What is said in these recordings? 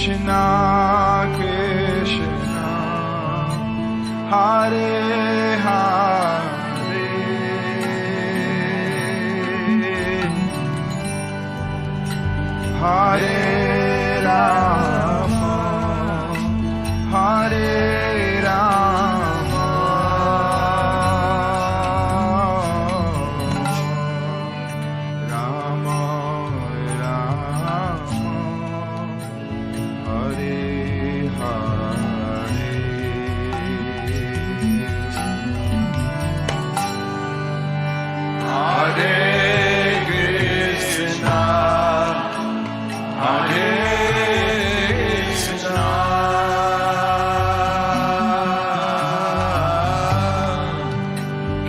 Krishna Krishna Hare Hare, Hare Rama, Hare Rama, Rama Rama, Hare Hare, Hare Krishna, Hare Krishna,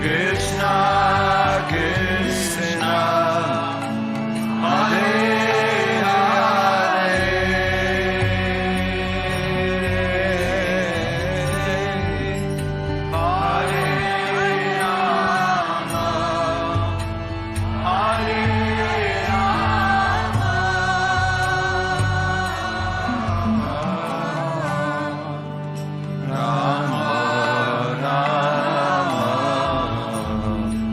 Krishna Krishna, Hare Hare, Hare Rama, Hare Rama, Rama Rama,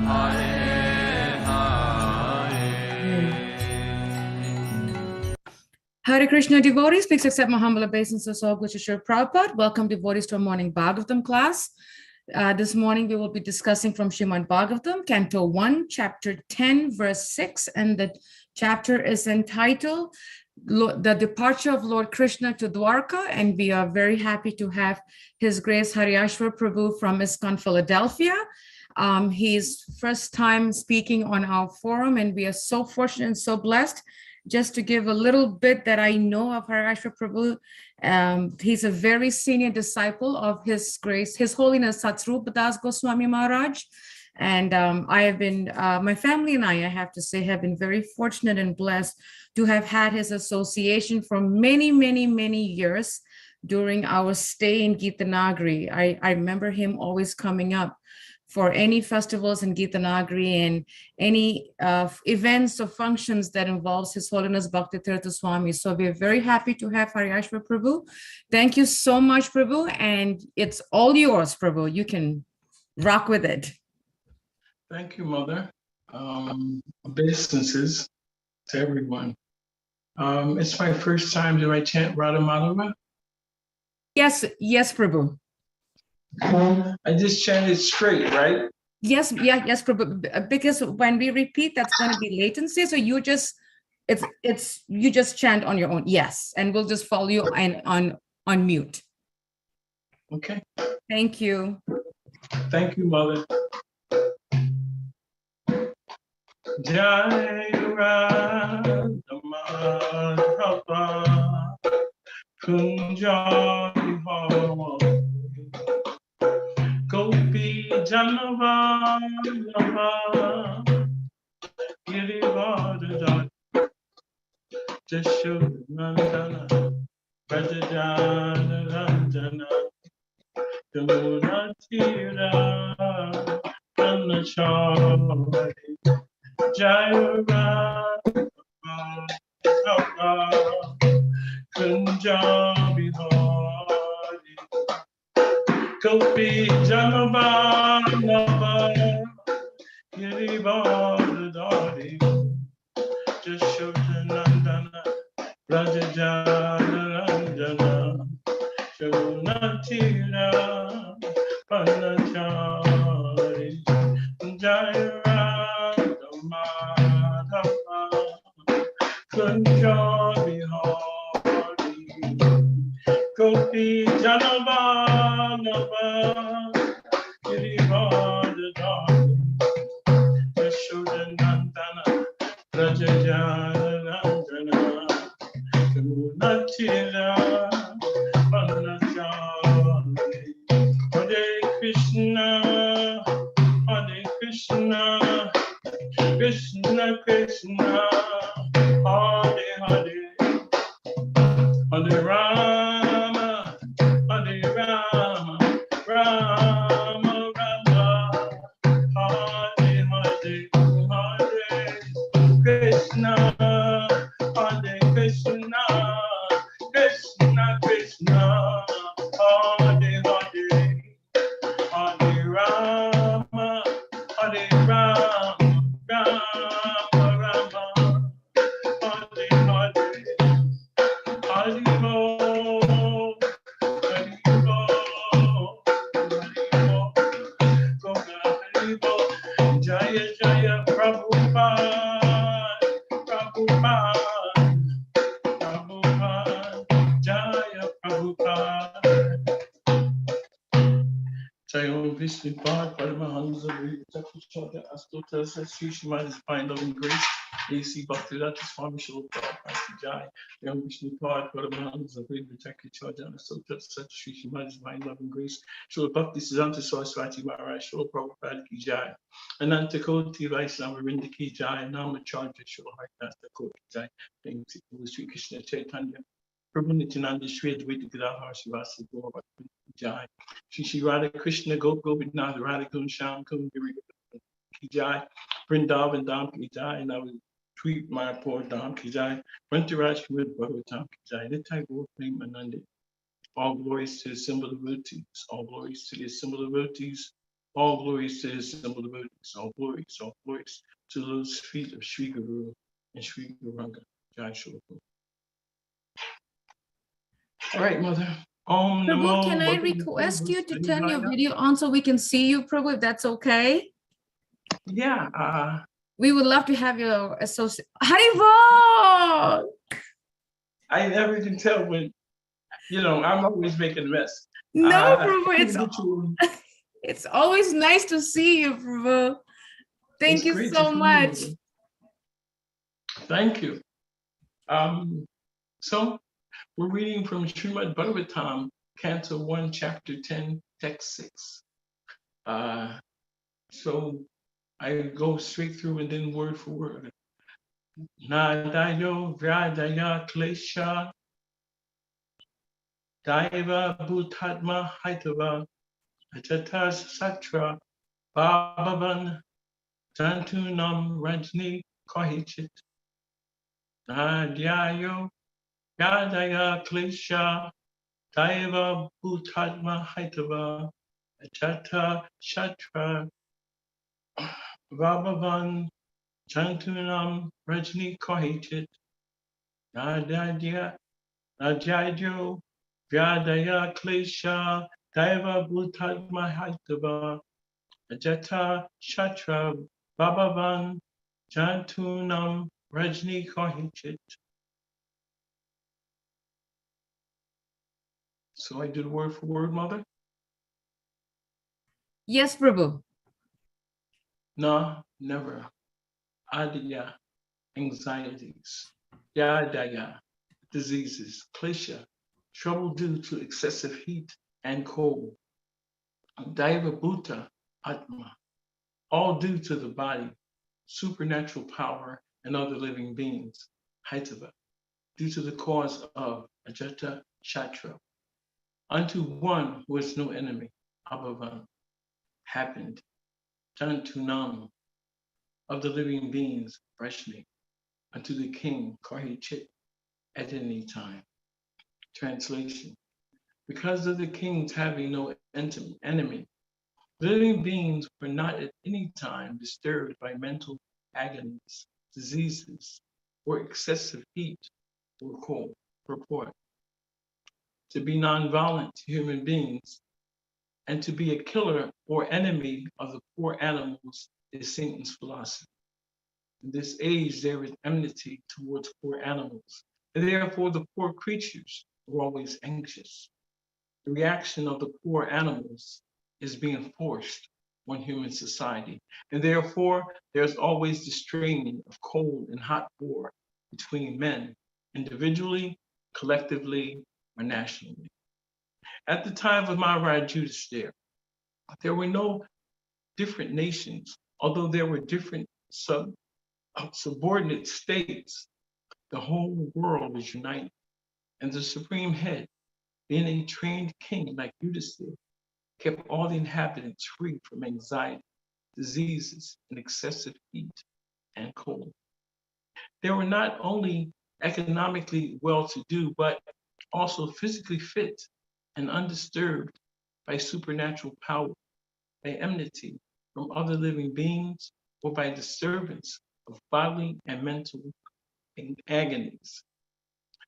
Hare Hare. Hare Krishna devotees, please accept my humble obeisances of Guru Sri Prabhupada. Welcome devotees to our morning Bhagavatam class. This morning we will be discussing from Srimad Bhagavatam, Canto 1, Chapter 10, verse 6, and the chapter is entitled The Departure of Lord Krishna to Dwarka, and we are very happy to have His Grace Haryasva Prabhu from ISKCON Philadelphia. He's first time speaking on our forum, and we are so fortunate and so blessed. Just to give a little bit that I know of Haryasva Prabhu, he's a very senior disciple of His Grace, His Holiness Satsrupa Das Goswami Maharaj. And I have been, my family and I have to say, have been very fortunate and blessed to have had his association for many, many, many years during our stay in Gitanagari. I remember him always coming up for any festivals in Gitanagari and any events or functions that involves His Holiness Bhakti Tirtha Swami. So we're very happy to have Haryasva Prabhu. Thank you so much, Prabhu, and it's all yours, Prabhu. You can rock with it. Thank you, Mother. Obeisances to everyone. It's my first time. Do I chant Radha Madhava? Yes, Prabhu. I just chanted straight, right? Yes, Prabhu. Because when we repeat, that's going to be latency. So you just, you just chant on your own. Yes, and we'll just follow you on mute. Okay. Thank you. Thank you, Mother. Jai Radha Madhava Kunja Vihara Gopi Janavallabha Girivardhara Jashodhanandana Brajajana Ranjana Yamunatira Anachari Jaya Radha Kunja Vihara Gopi Janavallabha Girivardhari Jashodhanandana Brajajana Ranjana Yamunatira Anachari Jaya Radha Madhava Kunja Vihari Gopi Janavallabha Girivardhari Jashodhanandana Brajajana Ranjana Yamunatira Anachari Hare Krishna, Krishna Krishna, Hare Hare, Hare Rama, Hare Rama, Rama Rama, Hare Hare, Hare Krishna, Krishna Om Vishnu Pad, Paramahansa, Chakuchata, Astota, Sri Srimad is fine loving grace. AC Bhaktivedanta Swami Srila Prabhupada Jai. Om Vishnu Pad, Paramahansa, Chakuchata, Astota, Sri Srimad is fine loving grace. Srila Bhakti Siddhanta Saraswati Maharaj, Srila Prabhupada Ki Jai. Ananta Koti Vaishnava Vrinda Ki Jai. Namacharya Srila Haryasva Koti Jai. Thanks to Sri Krishna Chaitanya. Prabhu Nityananda Shri Advaita Gadadhar Srivasa Gaura Jai. Shri Radha Krishna Gopinath Radha Kun Sham Kun Ki Jai. Vrindavan Dham Ki Jai. And I will tweet my poor Dham Ki Jai. Rantaraj Kumud Bhagavatam Ki Jai. Nitai Gaur Prem Ananda. All glories to the symbol of devotees. All glories to the symbol of devotees. All glories to the symbol of devotees. All glories to those feet of Sri Guru and Sri Guranga. Jai Shri. All right, Mother. Om Prabhu, Namo. can I request you to turn your video on so we can see you, Prabhu, if that's okay? Yeah. We would love to have your associate. Haribo! I never can tell when, I'm always making a mess. No, Prabhu, it's always nice to see you, Prabhu. Thank you so much. Thank you. So we're reading from Srimad Bhagavatam, Canto 1, Chapter 10, Text 6. So I go straight through and then word for word. Nadayo Vradaya Klesha Daiva Bhutatma Haitava Ajatas Satra Bhavavan Tantunam Rajni Kohichit Nadayo Vradaya Klesha Daiva Bhutatma Haitava Ajata Shatra Bhavavan Tantunam Rajni Kohichit Nadayo Vyadaya Klesha Daiva Bhutatma Haitava Ajata Shatra Bhavavan Jantunam Rajni Kohichit. So I did word for word, Mother? Yes, Prabhu. No, never. Adya, anxieties. Yadaya, diseases. Klesha, trouble due to excessive heat and cold. Daiva Bhuta Atma, all due to the body, supernatural power, and other living beings. Haitava, due to the cause of Ajata Shatra. Unto one who is no enemy, Abhavan, happened. Jantunam, of the living beings, Vrashni, unto the king, Karhichit, at any time. Translation. Because of the kings having no enemy, living beings were not at any time disturbed by mental agonies, diseases, or excessive heat or cold. Purport. To be nonviolent to human beings and to be a killer or enemy of the poor animals is Satan's philosophy. In this age, there is enmity towards poor animals, and therefore the poor creatures are always anxious. The reaction of the poor animals is being forced on human society, and therefore there's always the straining of cold and hot war between men, individually, collectively, or nationally. At the time of Maharaj Yudhishthira, there were no different nations, although there were different subordinate states. The whole world was united, and the supreme head, being a trained king like Yudhishthira, kept all the inhabitants free from anxiety, diseases, and excessive heat and cold. They were not only economically well-to-do, but also physically fit and undisturbed by supernatural power, by enmity from other living beings, or by disturbance of bodily and mental agonies.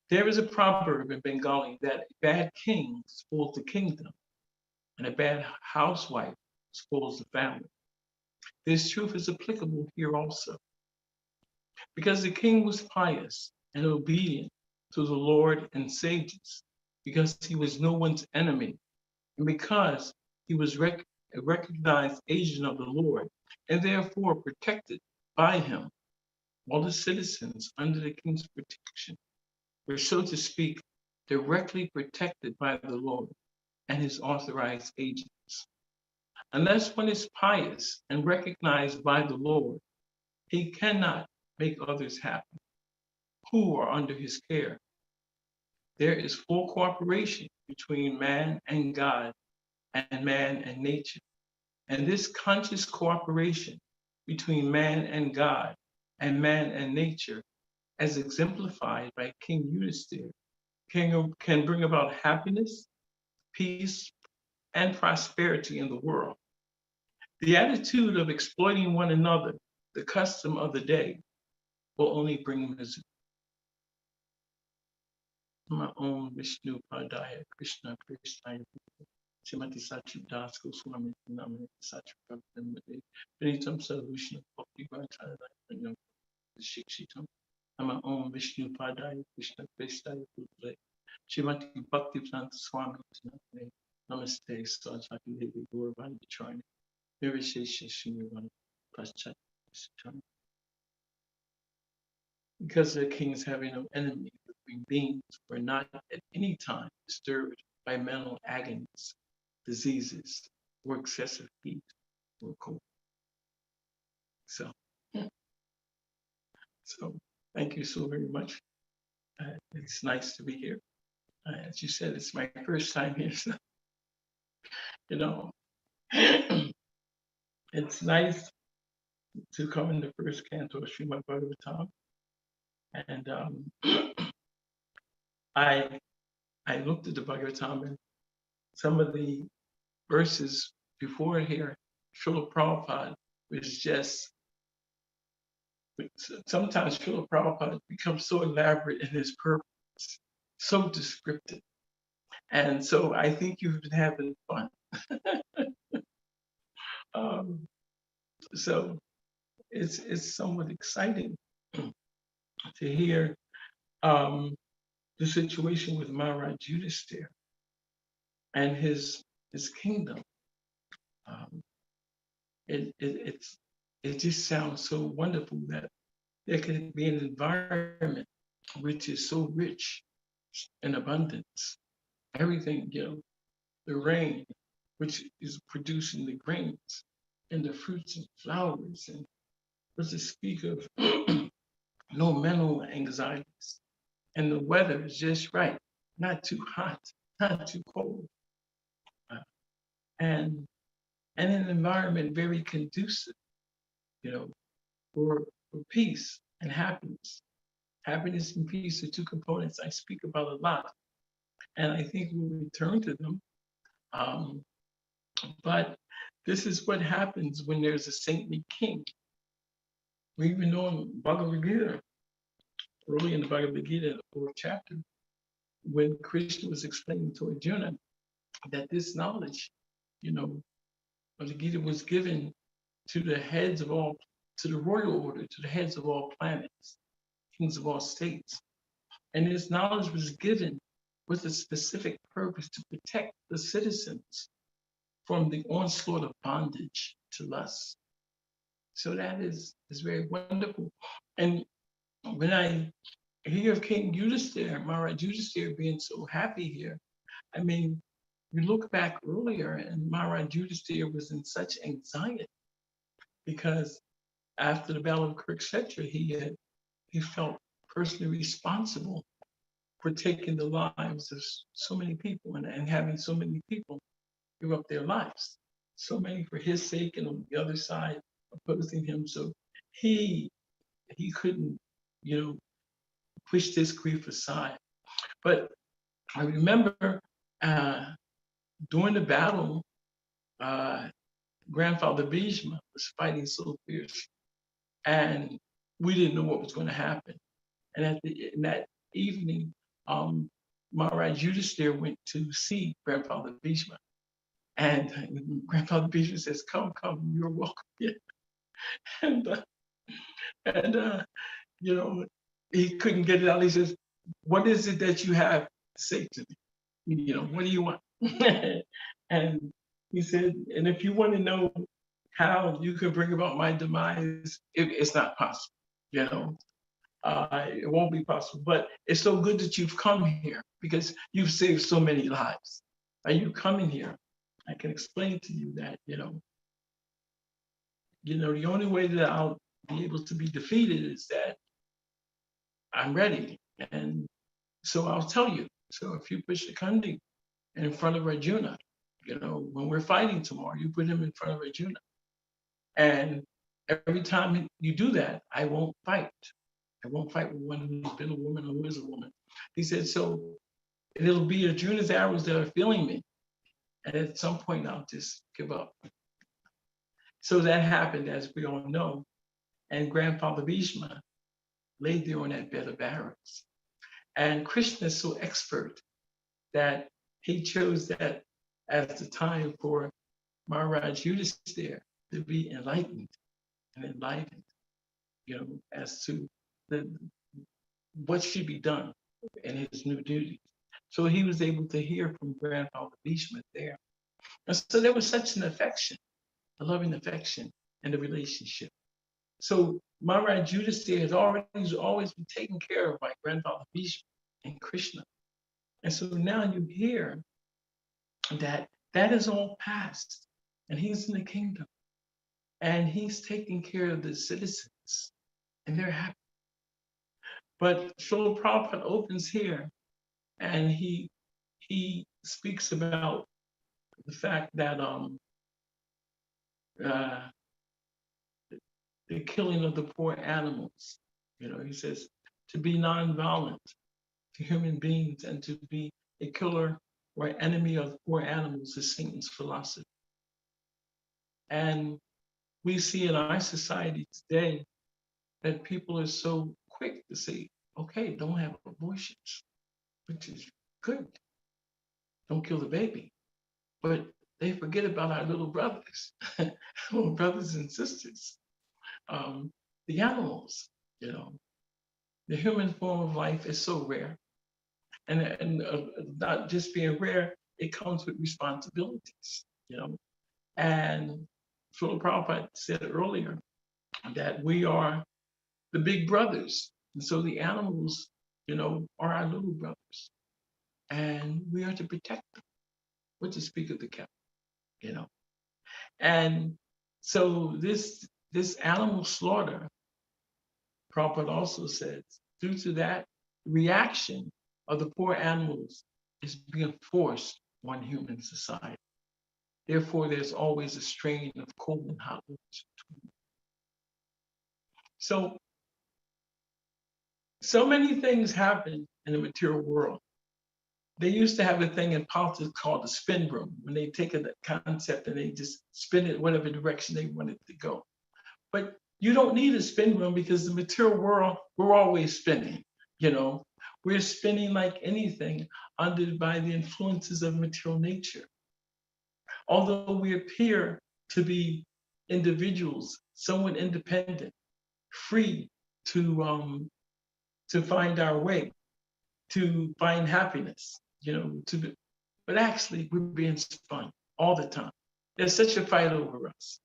There is a proverb in Bengali that a bad king spoils the kingdom, and a bad housewife spoils the family. This truth is applicable here also. Because the king was pious and obedient to the Lord and sages, because he was no one's enemy, and because he was a recognized agent of the Lord, and therefore protected by him. All the citizens under the king's protection were, so to speak, directly protected by the Lord and his authorized agents. Unless one is pious and recognized by the Lord, he cannot make others happy who are under his care. There is full cooperation between man and God and man and nature. And this conscious cooperation between man and God and man and nature, as exemplified by King Eustace, can bring about happiness, peace, and prosperity in the world. The attitude of exploiting one another, the custom of the day, will only bring misery. My own Vishnu Padaya Krishna Krishna Shrimati Sachi Das Goswami Namani Sachi Prabhupada Venitam Solution of the Vantara Shikshitam. My own Vishnu Padaya Krishna Krishna Shrimati Bhakti Vedanta Swami Namaste Sajaki Devi Guruvani Charni Nirvishesha Shinivani Paschat. Because the kings having no enemy, living beings were not at any time disturbed by mental agonies, diseases, or excessive heat or cold. So thank you so very much. It's nice to be here. As you said, it's my first time here. So, it's nice to come in the first canto of Srimad Bhagavatam. And I looked at the Bhagavatam, and some of the verses before here, Srila Prabhupada was just, sometimes Srila Prabhupada becomes so elaborate in his purpose, so descriptive. And so I think you've been having fun. So it's somewhat exciting to hear the situation with Maharaj Yudhisthira and his kingdom. It just sounds so wonderful that there can be an environment which is so rich in abundance. Everything, the rain, which is producing the grains and the fruits and flowers, and let's just speak of no mental anxieties. And the weather is just right, not too hot, not too cold. And an environment very conducive, for peace and happiness. Happiness and peace are two components I speak about a lot, and I think we'll return to them. But this is what happens when there's a saintly king. We even know in Bhagavad Gita, early in the Bhagavad Gita, the 4th chapter, when Krishna was explaining to Arjuna that this knowledge, of the Gita was given to the heads of all, to the royal order, to the heads of all planets, kings of all states. And this knowledge was given with a specific purpose to protect the citizens from the onslaught of bondage to lust. So that is very wonderful. And when I hear of King Yudhisthira, Maharaj Yudhisthira being so happy here, I mean, we look back earlier and Maharaj Yudhisthira was in such anxiety because after the Battle of Kurukshetra, he felt personally responsible for taking the lives of so many people and having so many people give up their lives. So many for his sake, and on the other side opposing him. So he couldn't, push this grief aside. But I remember during the battle, Grandfather Bhishma was fighting so fierce, and we didn't know what was going to happen. And in that evening, Maharaj Yudhisthira went to see Grandfather Bhishma. And Grandfather Bhishma says, come, you're welcome here. And he couldn't get it out. He says, what is it that you have to say to me? What do you want? And He said, and if you want to know how you can bring about my demise, it's not possible. You know, it won't be possible. But it's so good that you've come here because you've saved so many lives. Are you coming here? I can explain to you that, the only way that I'll be able to be defeated is that I'm ready. And so I'll tell you. So if you push the Kandi in front of Arjuna, when we're fighting tomorrow, you put him in front of Arjuna. And every time you do that, I won't fight. I won't fight with one who's been a woman or who is a woman. He said, so it'll be Arjuna's arrows that are feeling me. And at some point, I'll just give up. So that happened, as we all know. And Grandfather Bhishma laid there on that bed of arrows. And Krishna is so expert that he chose that as the time for Maharaj Yudhisthira to be enlightened and enlightened, as to what should be done in his new duties. So he was able to hear from Grandfather Bhishma there. And so there was such an affection, a loving affection in the relationship. So Maharaj Yudhisthira has always been taken care of by Grandfather Bhishma and Krishna. And so now you hear that is all past, and he's in the kingdom, and he's taking care of the citizens, and they're happy. But Srila Prabhupada opens here, and he speaks about the fact that the killing of the poor animals. He says to be nonviolent to human beings and to be a killer or enemy of poor animals is Satan's philosophy. And we see in our society today that people are so quick to say, okay, don't have abortions, which is good. Don't kill the baby. But they forget about our little brothers, little brothers and sisters, the animals, The human form of life is so rare. And not just being rare, it comes with responsibilities, And Srila Prabhupada said earlier that we are the big brothers. And so the animals, are our little brothers. And we are to protect them. What to speak of the cat, And so this animal slaughter, Prabhupada also says, due to that reaction of the poor animals is being forced on human society. Therefore, there's always a strain of cold and hot waters between. So many things happen in the material world. They used to have a thing in politics called the spin room, when they take a concept and they just spin it whatever direction they want it to go. But you don't need a spin room because the material world, we're always spinning, We're spinning like anything by the influences of material nature. Although we appear to be individuals, somewhat independent, free to find our way, to find happiness, but actually we're being spun all the time. There's such a fight over us.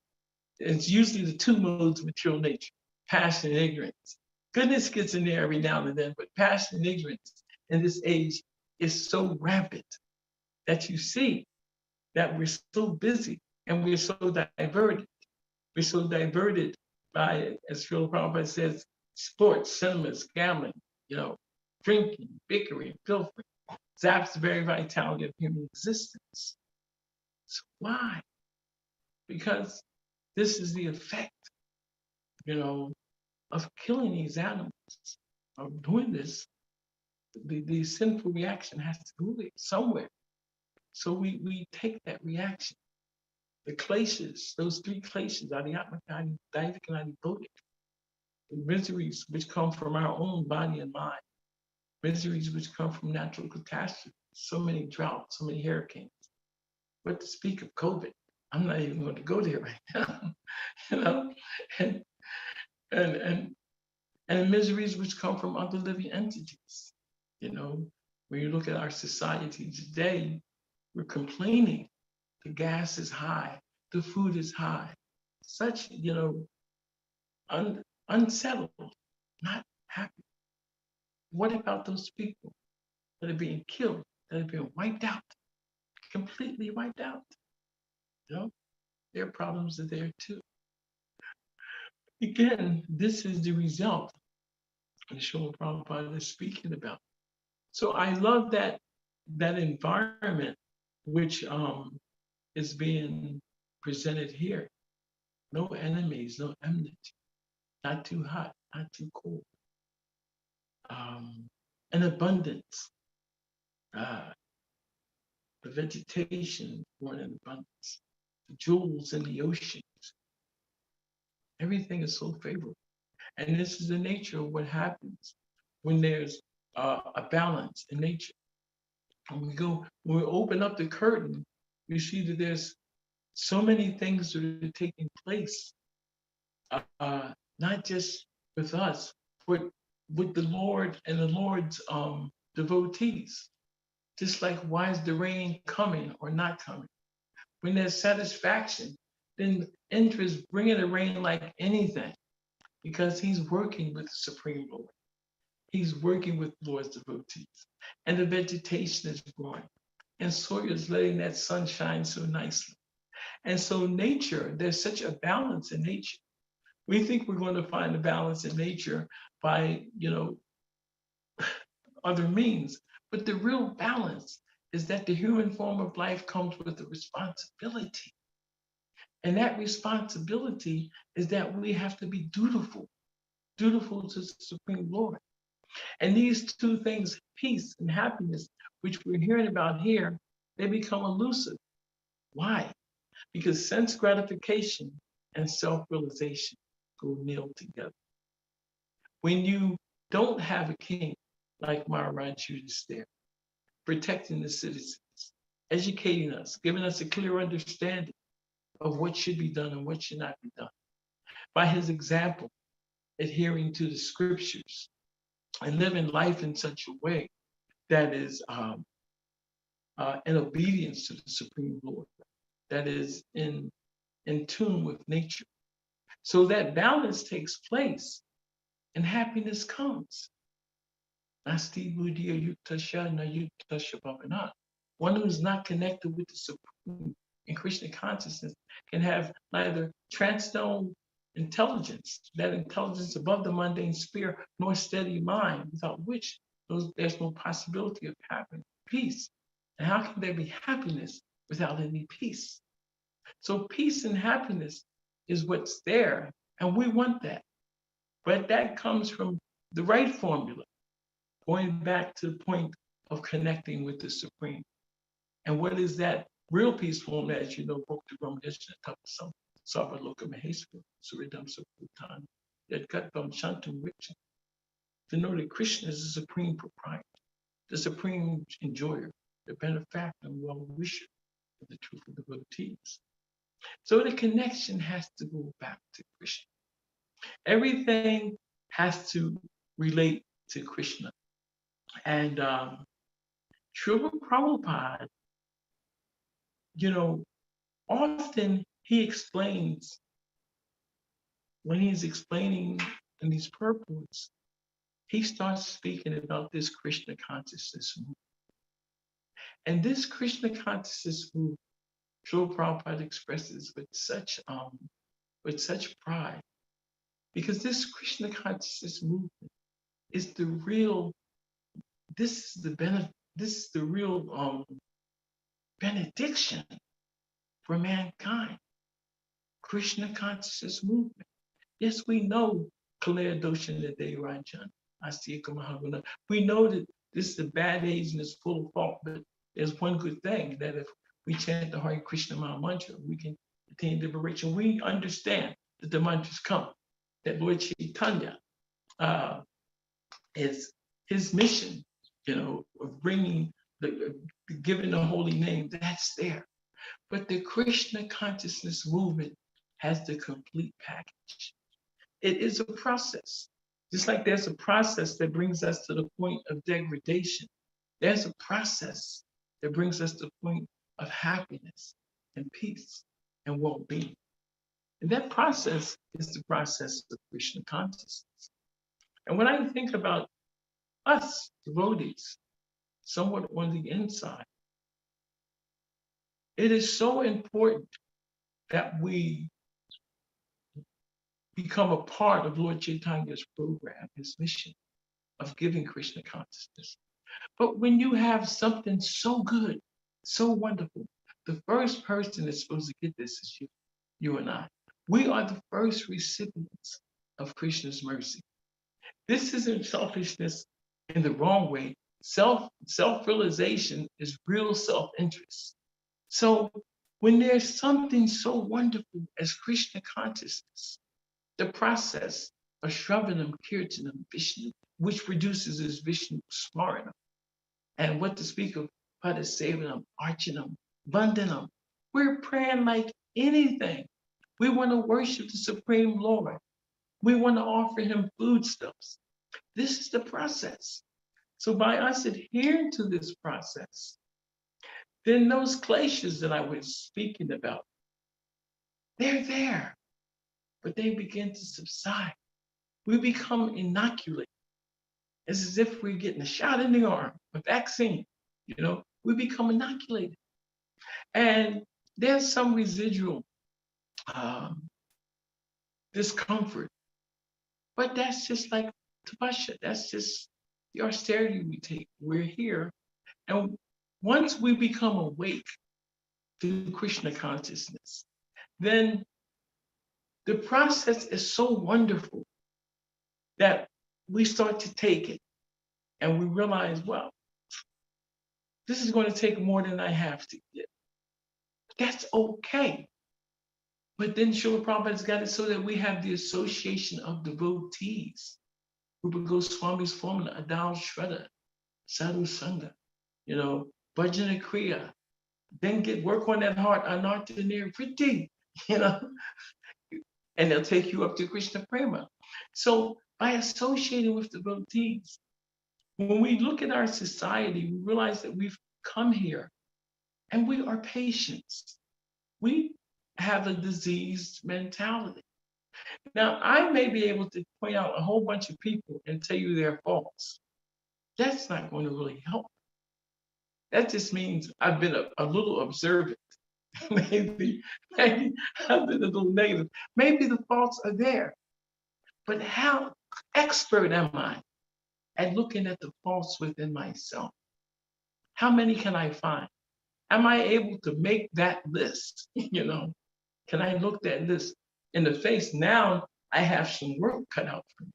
It's usually the two modes of material nature, passion and ignorance. Goodness gets in there every now and then, but passion and ignorance in this age is so rampant that you see that we're so busy and we're so diverted. We're so diverted by, as Srila Prabhupada says, sports, cinemas, gambling, drinking, bickering, pilfering, zaps the very vitality of human existence. So why? Because this is the effect, of killing these animals, of doing this. The sinful reaction has to go there somewhere. So we take that reaction. The kleshas, those three kleshas, adhyatmika, daivika, and adibodhika, the miseries which come from our own body and mind, miseries which come from natural catastrophes, so many droughts, so many hurricanes. What to speak of COVID? I'm not even going to go there right now, and miseries which come from other living entities. When you look at our society today, we're complaining The gas is high. The food is high. Such, unsettled, not happy. What about those people that are being killed, that are being wiped out, completely wiped out? Their problems are there too. Again, this is the result that Srila Prabhupada is speaking about. So I love that environment which is being presented here. No enemies, no enmity, not too hot, not too cold. An abundance. The vegetation born in abundance. The jewels in the oceans. Everything is so favorable. And this is the nature of what happens when there's a balance in nature. When we open up the curtain, we see that there's so many things that are taking place, not just with us, but with the Lord and the Lord's devotees. Just like, why is the rain coming or not coming? When there's satisfaction, then Indra is bringing the rain like anything, because he's working with the Supreme Lord. He's working with Lord's devotees. And the vegetation is growing. And soil is letting that sun shine so nicely. And so nature, there's such a balance in nature. We think we're going to find a balance in nature by, other means. But the real balance is that the human form of life comes with a responsibility. And that responsibility is that we have to be dutiful to the Supreme Lord. And these two things, peace and happiness, which we're hearing about here, they become elusive. Why? Because sense gratification and self-realization go nailed together. When you don't have a king like Maharaj Judas there, protecting the citizens, educating us, giving us a clear understanding of what should be done and what should not be done, by his example, adhering to the scriptures and living life in such a way that is in obedience to the Supreme Lord, that is in tune with nature. So that balance takes place and happiness comes. One who's not connected with the Supreme in Krishna consciousness can have neither transcendental intelligence, that intelligence above the mundane sphere, nor steady mind, without which there's no possibility of happiness, peace. And how can there be happiness without any peace? So peace and happiness is what's there, and we want that. But that comes from the right formula, going back to the point of connecting with the Supreme. And what is that real peace formula? As you know, Bhakti Brahmaneshna Tapasam, Sarvaloka Mahesva, Suridam Saputana, Yadgatam Shantam Richa. To know that Krishna is the supreme proprietor, the supreme enjoyer, the benefactor and well-wisher of the truthful devotees. So the connection has to go back to Krishna. Everything has to relate to Krishna. And Srila Prabhupada, often he explains, when he's explaining in these purports, he starts speaking about this Krishna consciousness movement. And this Krishna consciousness movement, Srila Prabhupada expresses with such pride, because this Krishna consciousness movement is the real, this is the real benediction for mankind. Krishna consciousness movement. Yes, we know Kalaya Doshana De Rajan, Astika Mahaguna. We know that this is a bad age and it's full of fault, but there's one good thing, that if we chant the Hare Krishna Maha Mantra, we can attain liberation. We understand that the mantras come, that Lord Chaitanya is his mission, of bringing giving the holy name, that's there. But the Krishna consciousness movement has the complete package. It is a process. Just like there's a process that brings us to the point of degradation, there's a process that brings us to the point of happiness. and peace and well-being. And that process is the process of Krishna consciousness. And when I think about us, devotees, somewhat on the inside, it is so important that we become a part of Lord Chaitanya's program, his mission of giving Krishna consciousness. But when you have something so good, so wonderful, the first person that's supposed to get this is you and I. We are the first recipients of Krishna's mercy. This isn't selfishness in the wrong way. Self-realization is real self-interest. So when there's something so wonderful as Krishna consciousness, the process of Shravanam, Kirtanam, Vishnu, which produces is Vishnu Smaranam, and what to speak of Padasevanam, Archanam, Vandanam. We're praying like anything. We want to worship the Supreme Lord. We want to offer him foodstuffs. This is the process. So by us adhering to this process, then those kleshas that I was speaking about, they're there, but they begin to subside. We become inoculated. It's as if we're getting a shot in the arm, a vaccine, we become inoculated. And there's some residual discomfort, but that's just like tapasya. That's just the austerity we take. We're here. And once we become awake to Krishna consciousness, then the process is so wonderful that we start to take it and we realize, well, this is going to take more than I have to get. That's okay. But then Srila Prabhupada's got it so that we have the association of devotees. Rupa Goswami's formula, Adal Shraddha, Sadhu Sangha, Bhajana Kriya. Then work on that heart, Anartha Nirvriti, and they'll take you up to Krishna Prema. So by associating with devotees, when we look at our society, we realize that we've come here and we are patients. We have a diseased mentality. Now, I may be able to point out a whole bunch of people and tell you their faults. That's not going to really help. That just means I've been a little observant. maybe I've been a little negative. Maybe the faults are there. But how expert am I at looking at the faults within myself? How many can I find? Am I able to make that list? Can I look that list in the face? Now I have some work cut out for me.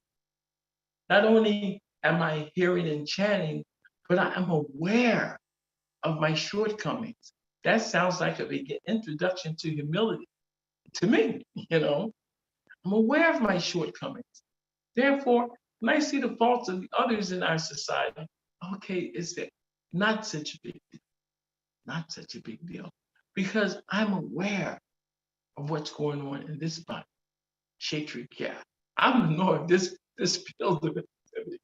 Not only am I hearing and chanting, but I am aware of my shortcomings. That sounds like a introduction to humility to me, I'm aware of my shortcomings. Therefore, when I see the faults of the others in our society, okay, it's not such a big deal. Not such a big deal. Because I'm aware of what's going on in this body. Kshetriya. I'm aware of this field of activity.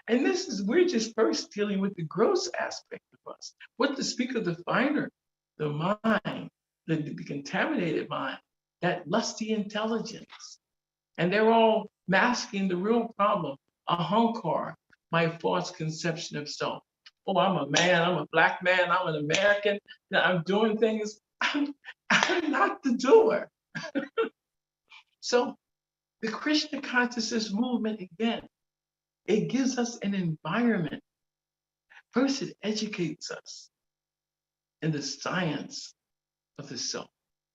And we're just first dealing with the gross aspect of us. What to speak of the finer, the mind, the contaminated mind, that lusty intelligence. And they're all masking the real problem, ahankar, my false conception of self. Oh, I'm a man, I'm a black man, I'm an American, I'm doing things. I'm not the doer. So the Krishna consciousness movement, again, it gives us an environment. First, it educates us in the science of the self.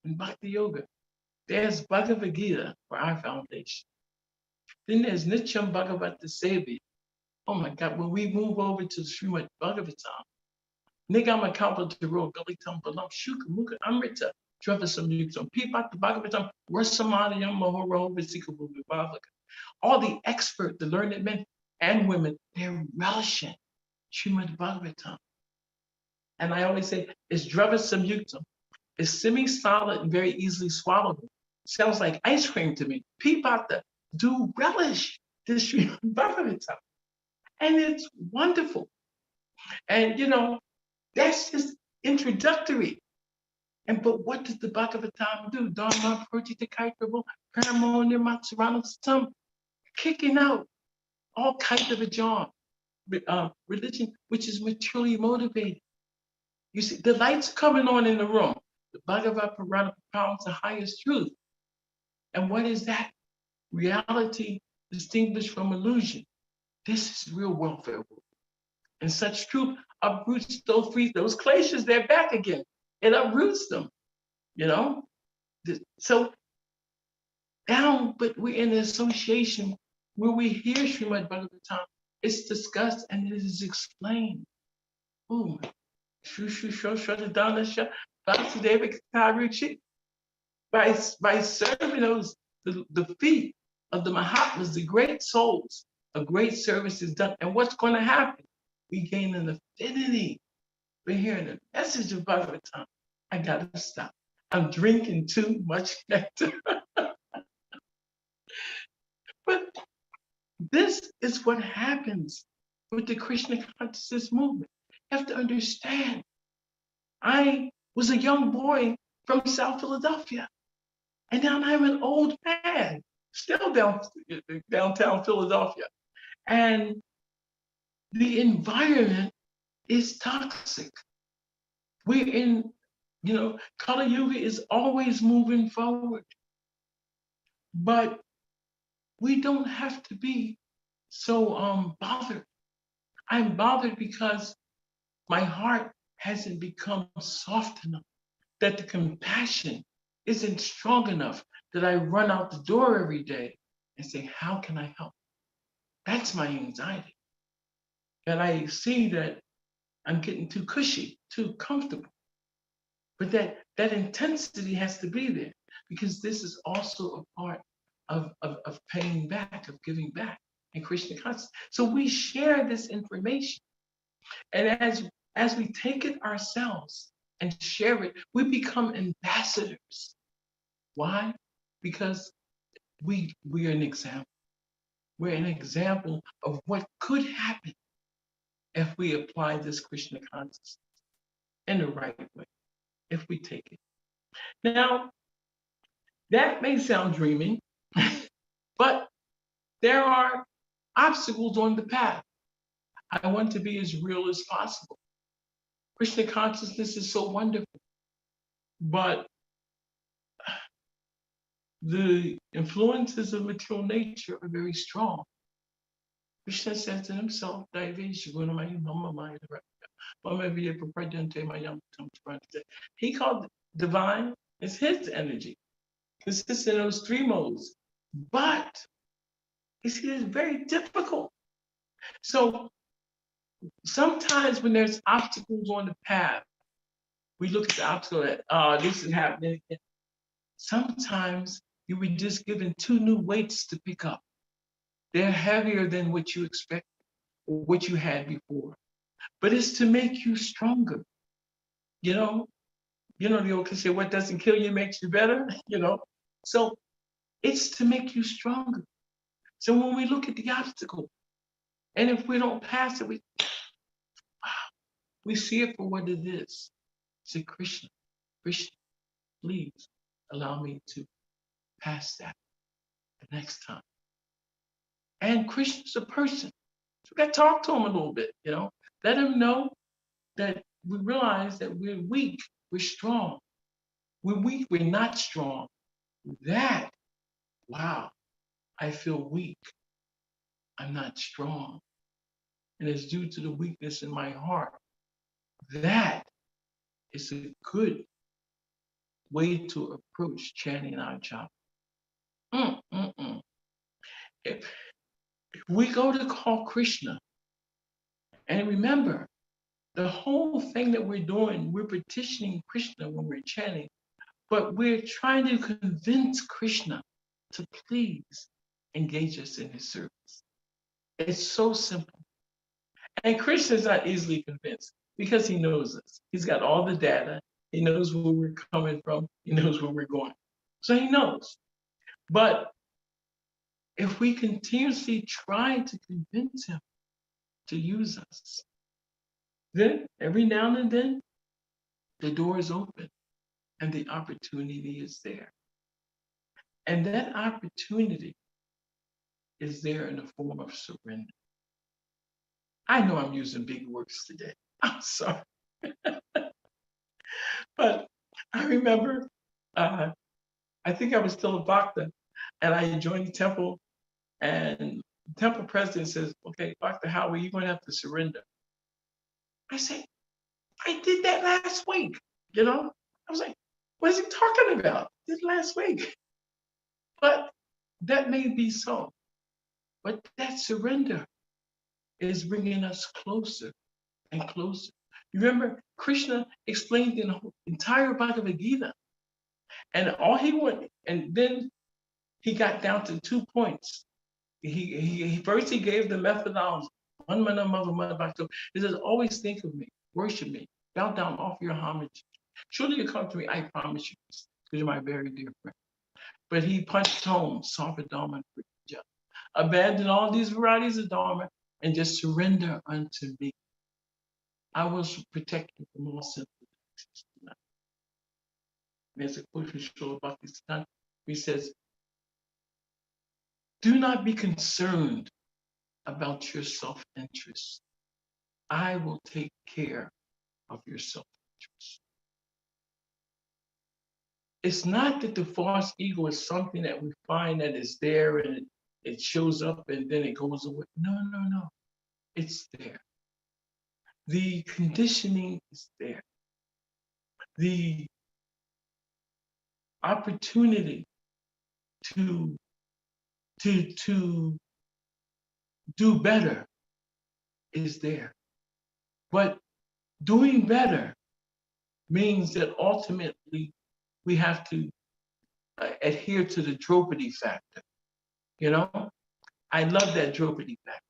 In Bhakti Yoga, there's Bhagavad Gita for our foundation. Then there's Nityam Bhagavata Sevi. Oh my God, when we move over to the Srimad Bhagavatam, Nigama Kalpataro Galitam Balam Shuka Mukha Amrita Travasam Yuktam Pipat Bhagavatam Rasamadayam Mahoro Vesika Bhavaka. All the expert, the learned men and women, they're relishing Srimad Bhagavatam. And I always say, it's Dravasam Yuktam. It's semi-solid and very easily swallowable. Sounds like ice cream to me. Pipata, do relish this Srimad Bhagavatam. And it's wonderful. And that's just introductory. But what does the Bhagavatam do? Dharma Purjita Kaitavo Paramo Nirmatsaranam, kicking out all kinds of a job, religion, which is materially motivated. You see, the light's coming on in the room. The Bhagavad Purana propounds the highest truth. And what is that? Reality distinguished from illusion. This is real welfare. And such truth uproots those glaciers, they're back again. It uproots them, you know? So now, but we're in an association where we hear Srimad Bhagavatam. It's discussed and it is explained. Ooh, by serving those the feet of the Mahatmas, the great souls, a great service is done. And what's going to happen? We gain an affinity for hearing the message of Bhagavatam. I gotta stop. I'm drinking too much nectar. But this is what happens with the Krishna consciousness movement. You have to understand. I was a young boy from South Philadelphia, and now I'm an old man, still downtown Philadelphia. And the environment is toxic. We're in, Kali Yuga is always moving forward. But we don't have to be so bothered. I'm bothered because my heart hasn't become soft enough, that the compassion isn't strong enough that I run out the door every day and say, how can I help? That's my anxiety. And I see that I'm getting too cushy, too comfortable. But that intensity has to be there, because this is also a part of paying back, of giving back in Krishna consciousness. So we share this information. And as we take it ourselves and share it, we become ambassadors. Why? Because we are an example. We're an example of what could happen if we apply this Krishna consciousness in the right way, if we take it. Now, that may sound dreamy, but there are obstacles on the path. I want to be as real as possible. Krishna consciousness is so wonderful, but the influences of material nature are very strong. Krishna says to himself, he called divine, it's his energy. Consists in those three modes. But it's very difficult. So sometimes when there's obstacles on the path, we look at the obstacle that, this is happening. Sometimes you were just given two new weights to pick up. They're heavier than what you expected or what you had before. But it's to make you stronger. The old cliche, what doesn't kill you makes you better, So it's to make you stronger. So when we look at the obstacle, and if we don't pass it, we see it for what it is. Say, Krishna, please allow me to pass that the next time. And Krishna's a person. So we got to talk to him a little bit, Let him know that we realize that we're weak, we're strong. We're weak, we're not strong. That, wow, I feel weak. I'm not strong. And it's due to the weakness in my heart. That is a good way to approach chanting our job. If we go to call Krishna, and remember, the whole thing that we're doing, we're petitioning Krishna when we're chanting, but we're trying to convince Krishna to please engage us in his service. It's so simple. And Krishna is not easily convinced because he knows us. He's got all the data. He knows where we're coming from. He knows where we're going. So he knows. But if we continuously try to convince him to use us, then every now and then the door is open and the opportunity is there. And that opportunity is there in the form of surrender. I know I'm using big words today. I'm sorry. But I remember, I think I was still a Bhakta, and I joined the temple, and the temple president says, okay, Dr. Howard, you're going to have to surrender. I said, I did that last week, you know? I was like, what is he talking about? I did last week. But that may be so. But that surrender is bringing us closer and closer. You remember, Krishna explained the entire Bhagavad Gita. And all he wanted, and then he got down to 2 points. He first he gave the methodology. One mana mother mother bhakti. He says, always think of me, worship me, bow down, offer your homage. Surely you come to me, I promise you, because you're my very dear friend. But he punched home, Sarva Dharma and Prija. Abandon all these varieties of Dharma and just surrender unto me. I will protect you from all sinful actions. There's a quote from Srila Bhakti. He says, do not be concerned about your self-interest. I will take care of your self-interest. It's not that the false ego is something that we find that is there and it shows up and then it goes away. No. It's there. The conditioning is there. The opportunity to do better is there. But doing better means that ultimately we have to adhere to the Draupadi factor. You know, I love that Draupadi factor.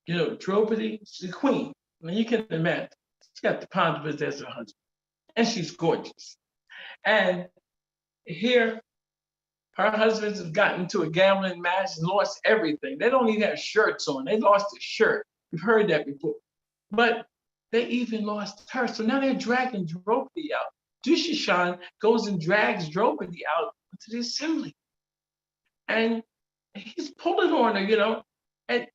You know, Draupadi, she's the queen. I mean, you can imagine, she got the Pandavas as her husband, and she's gorgeous. And here, her husbands have gotten into a gambling match and lost everything. They don't even have shirts on. They lost a shirt. You've heard that before. But they even lost her. So now they're dragging Draupadi out. Dushishan goes and drags Draupadi out to the assembly. And he's pulling on her, you know, and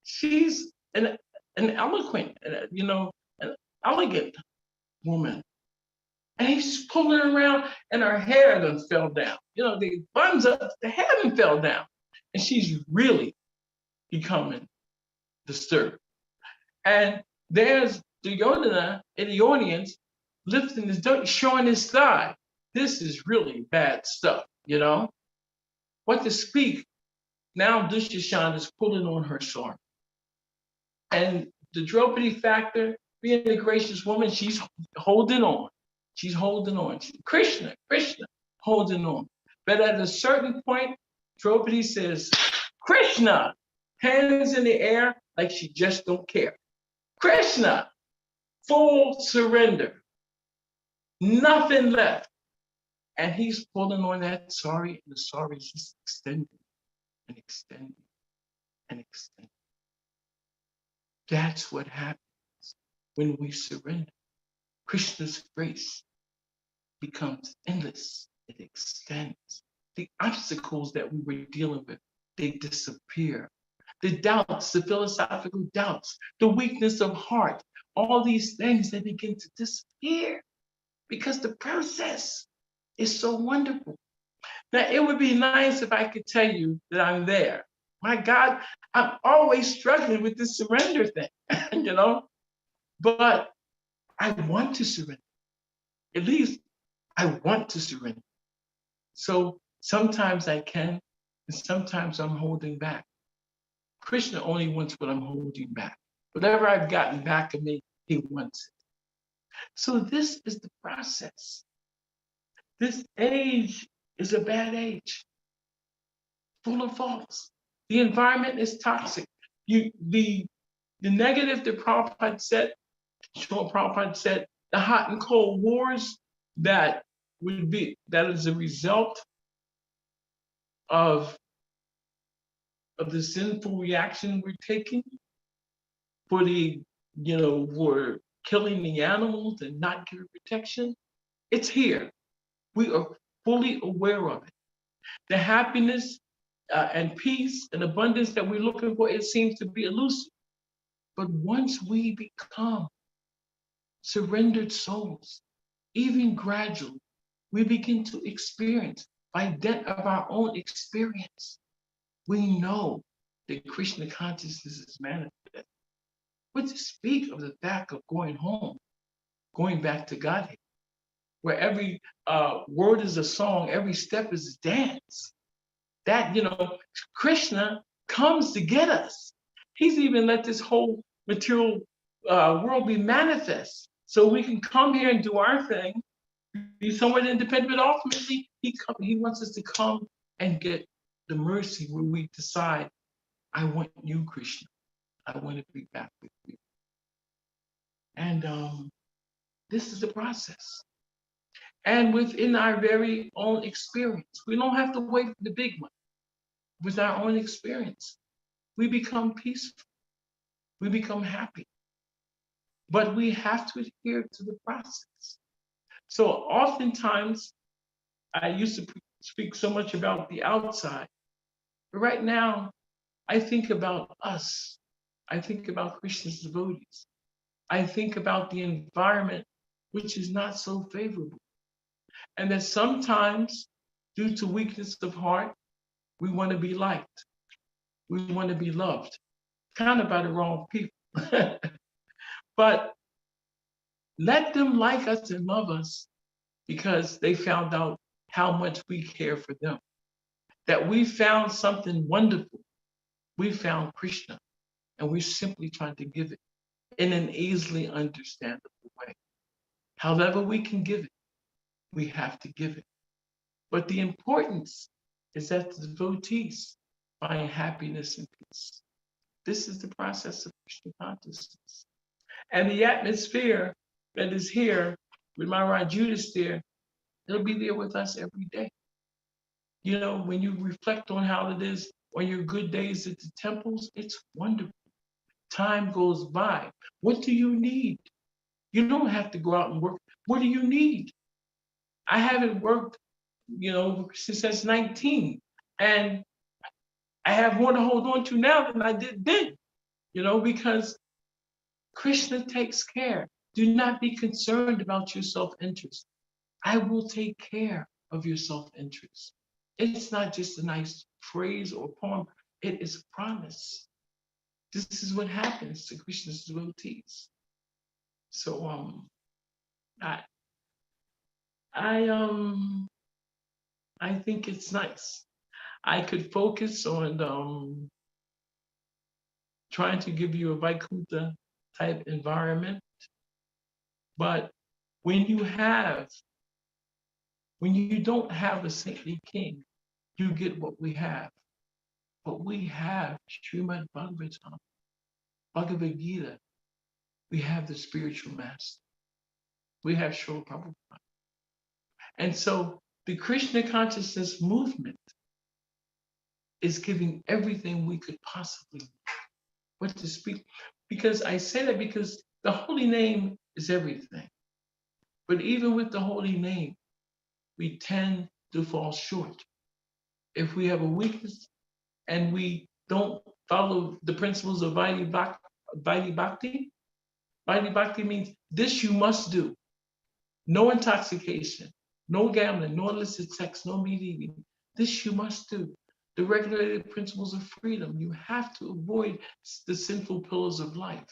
she's an eloquent, you know, an elegant woman. And he's pulling her around and her hair done fell down. You know, the buns up, the hair done fell down. And she's really becoming disturbed. And there's Duryodhana in the audience lifting his dirt, showing his thigh. This is really bad stuff, you know? What to speak? Now Dushishan is pulling on her sword. And the Draupadi factor, being a gracious woman, she's holding on. She's holding on. Krishna, holding on. But at a certain point, Draupadi says, Krishna, hands in the air like she just don't care. Krishna, full surrender. Nothing left. And he's pulling on that sari, and the sari is just extending and extending and extending. That's what happens when we surrender. Krishna's grace becomes endless. It extends. The obstacles that we were dealing with, they disappear. The doubts, the philosophical doubts, the weakness of heart, all these things, they begin to disappear because the process is so wonderful. Now, it would be nice if I could tell you that I'm there. My God, I'm always struggling with this surrender thing, you know? But I want to surrender. At least I want to surrender. So sometimes I can, and sometimes I'm holding back. Krishna only wants what I'm holding back. Whatever I've gotten back of me, he wants it. So this is the process. This age is a bad age, full of faults. The environment is toxic. The negative that Prabhupada said, the hot and cold wars that is a result of the sinful reaction we're taking for for killing the animals and not giving protection. It's here. We are fully aware of it. The happiness and peace and abundance that we're looking for, it seems to be elusive. But once we become surrendered souls, even gradually, we begin to experience, by dint of our own experience, we know that Krishna consciousness is manifest. But to speak of the fact of going home, going back to Godhead, where every word is a song, every step is a dance. That, Krishna comes to get us. He's even let this whole material world be manifest so we can come here and do our thing, be somewhat independent, but ultimately he wants us to come and get the mercy where we decide, I want you, Krishna. I want to be back with you. And this is the process. And within our very own experience, we don't have to wait for the big one. With our own experience, we become peaceful. We become happy. But we have to adhere to the process. So oftentimes, I used to speak so much about the outside. But right now, I think about us. I think about Krishna's devotees. I think about the environment, which is not so favorable. And that sometimes, due to weakness of heart, we want to be liked. We want to be loved, kind of by the wrong people. But let them like us and love us because they found out how much we care for them. That we found something wonderful. We found Krishna, and we're simply trying to give it in an easily understandable way. However we can give it, we have to give it. But the importance is that the devotees find happiness and peace. This is the process of Krishna consciousness. And the atmosphere that is here with Maharaj Judas there, it'll be there with us every day. When you reflect on how it is on your good days at the temples, it's wonderful. Time goes by. What do you need? You don't have to go out and work. What do you need? I haven't worked, since 19. And I have more to hold on to now than I did then, because Krishna takes care. Do not be concerned about your self-interest. I will take care of your self-interest. It's not just a nice phrase or poem. It is a promise. This is what happens to Krishna's devotees. So I think it's nice. I could focus on trying to give you a Vaikuntha type environment, but when you don't have a saintly king, you get what we have. But we have Srimad Bhagavatam, Bhagavad Gita. We have the spiritual master. We have Srila Prabhupada. And so the Krishna consciousness movement is giving everything we could possibly need. What to speak, because I say that because the holy name is everything. But even with the holy name, we tend to fall short. If we have a weakness and we don't follow the principles of Vaidhi Bhakti, Vaidhi Bhakti means this you must do. No intoxication, no gambling, no illicit sex, no meat eating. This you must do. The regulated principles of freedom. You have to avoid the sinful pillars of life.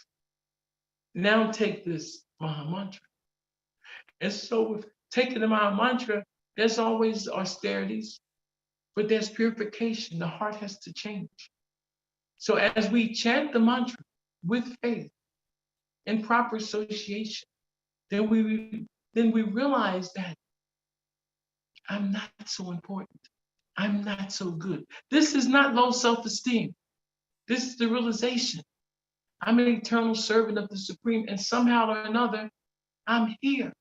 Now take this Maha Mantra. And so with taking the Maha Mantra, there's always austerities, but there's purification. The heart has to change. So as we chant the mantra with faith and proper association, then we realize that I'm not so important. I'm not so good. This is not low self-esteem. This is the realization. I'm an eternal servant of the Supreme, and somehow or another, I'm here.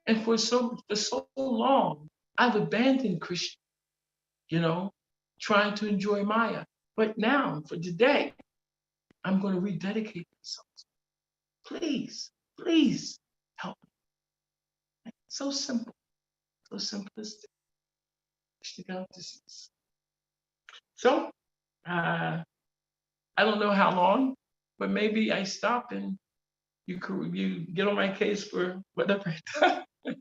And for so long, I've abandoned Krishna, trying to enjoy Maya. But now, for today, I'm going to rededicate myself. Please, please help me. So simple, so simplistic. Krishna consciousness. So, I don't know how long, but maybe I stop and you get on my case for whatever.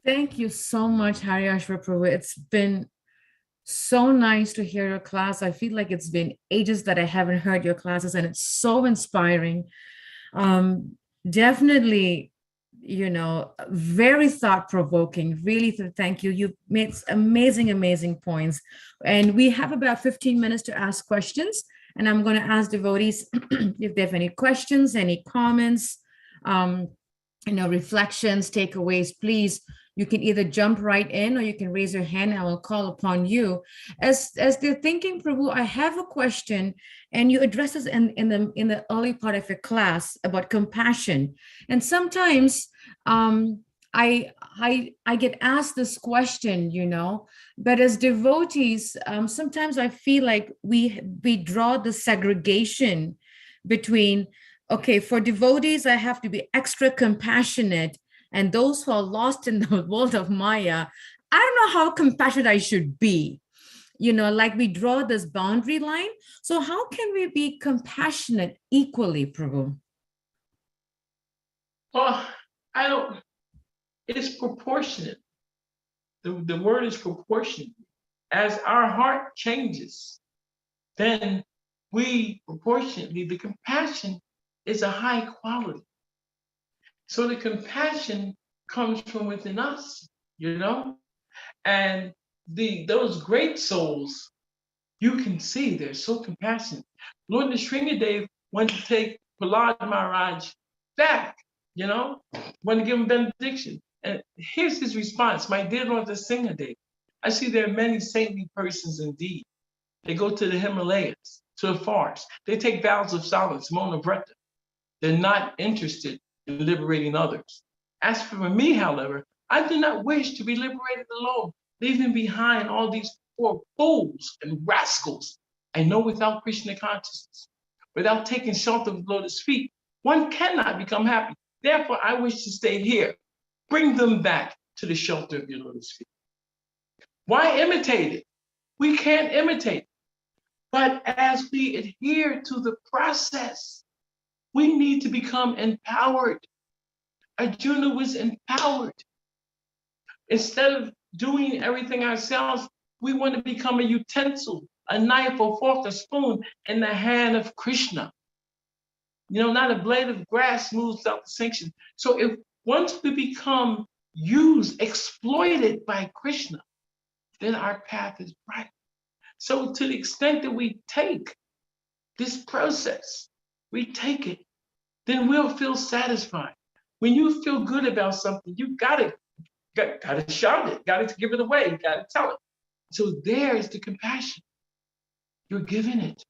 Thank you so much, Haryasva Prabhu. It's been so nice to hear your class. I feel like it's been ages that I haven't heard your classes, and it's so inspiring. Definitely, very thought-provoking. Really, thank you. You made amazing points. And we have about 15 minutes to ask questions. And I'm going to ask devotees if they have any questions, any comments, reflections, takeaways, please. You can either jump right in or you can raise your hand and I will call upon you. As they're thinking, Prabhu, I have a question, and you address this in the early part of your class about compassion. And sometimes I get asked this question, but as devotees, sometimes I feel like we draw the segregation between, okay, for devotees, I have to be extra compassionate, and those who are lost in the world of Maya, I don't know how compassionate I should be. Like we draw this boundary line. So how can we be compassionate equally, Prabhu? Well, it's proportionate. The word is proportionate. As our heart changes, then we proportionately, the compassion is a high quality. So the compassion comes from within us, and those great souls, you can see they're so compassionate. Lord Nrsingadev went to take Prahlad Maharaj back, want to give him benediction. And here's his response: my dear Lord Nrsingadev, I see there are many saintly persons indeed. They go to the Himalayas, to the forest. They take vows of silence, Mona Vrata. They're not interested in liberating others. As for me, however, I do not wish to be liberated alone, leaving behind all these poor fools and rascals. I know without Krishna consciousness, without taking shelter of the Lotus feet, one cannot become happy. Therefore, I wish to stay here. Bring them back to the shelter of your Lotus feet. Why imitate it? We can't imitate. But as we adhere to the process, we need to become empowered. Arjuna was empowered. Instead of doing everything ourselves, we want to become a utensil, a knife, a fork, a spoon in the hand of Krishna. Not a blade of grass moves out the sanction. So if once we become used, exploited by Krishna, then our path is bright. So to the extent that we take this process, we take it, then we'll feel satisfied. When you feel good about something, you gotta shout it, gotta give it away, gotta tell it. So there's the compassion. You're giving it.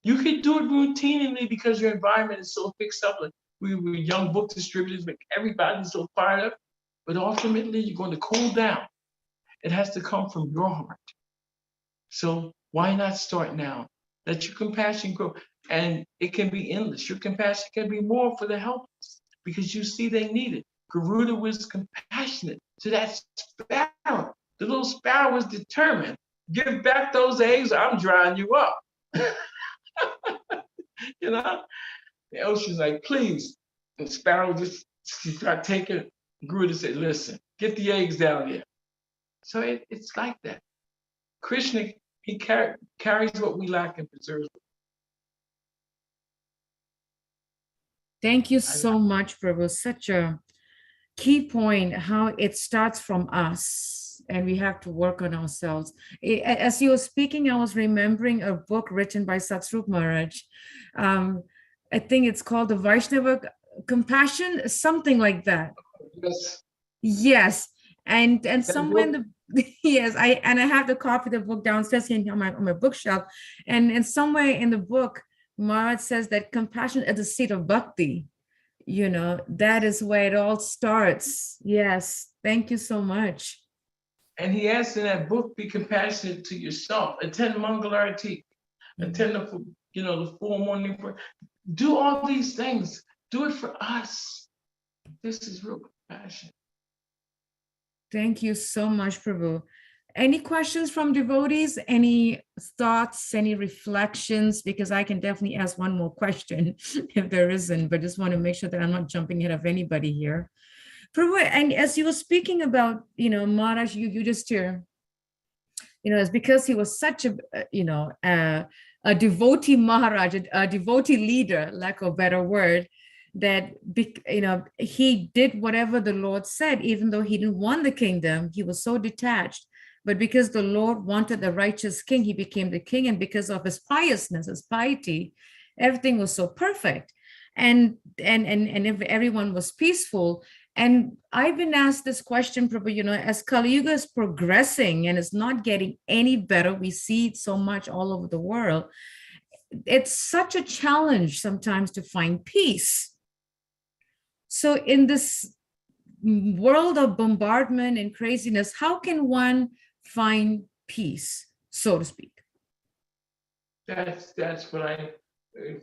You could do it routinely because your environment is so fixed up. Like we were young book distributors, make everybody so fired up. But ultimately, you're going to cool down. It has to come from your heart. So why not start now? Let your compassion grow. And it can be endless. Your compassion can be more for the helpless because you see they need it. Garuda was compassionate to that sparrow. The little sparrow was determined. Give back those eggs, or I'm drying you up. The ocean's like, please. And sparrow just start taking. Garuda said, listen, get the eggs down here. So it's like that. Krishna, he carries what we lack and preserves it. Thank you so much, Prabhu. Such a key point, how it starts from us and we have to work on ourselves. As you were speaking, I was remembering a book written by Satsrup Maharaj. I think it's called The Vaishnava Compassion, something like that. Yes. Yes. And somewhere in the yes, I have the copy of the book downstairs here on my bookshelf. And somewhere in the book, Maharaj says that compassion is the seat of bhakti. That is where it all starts. Yes. Thank you so much. And he asks in that book, be compassionate to yourself. Attend Mangalarati. Attend the full morning prayer. Do all these things. Do it for us. This is real compassion. Thank you so much, Prabhu. Any questions from devotees? Any thoughts, any reflections? Because I can definitely ask one more question if there isn't, but just want to make sure that I'm not jumping ahead of anybody here. Prabhu, and as you were speaking about, Maharaj, you just here, it's because he was such a devotee Maharaj, a devotee leader, lack of a better word, that he did whatever the Lord said, even though he didn't want the kingdom. He was so detached, but because the Lord wanted a righteous king, he became the king, and because of his piousness, his piety, everything was so perfect, and if everyone was peaceful. And I've been asked this question, Prabhu, as Kali Yuga is progressing and it's not getting any better, we see it so much all over the world. It's such a challenge sometimes to find peace. So in this world of bombardment and craziness, how can one find peace, so to speak? That's what I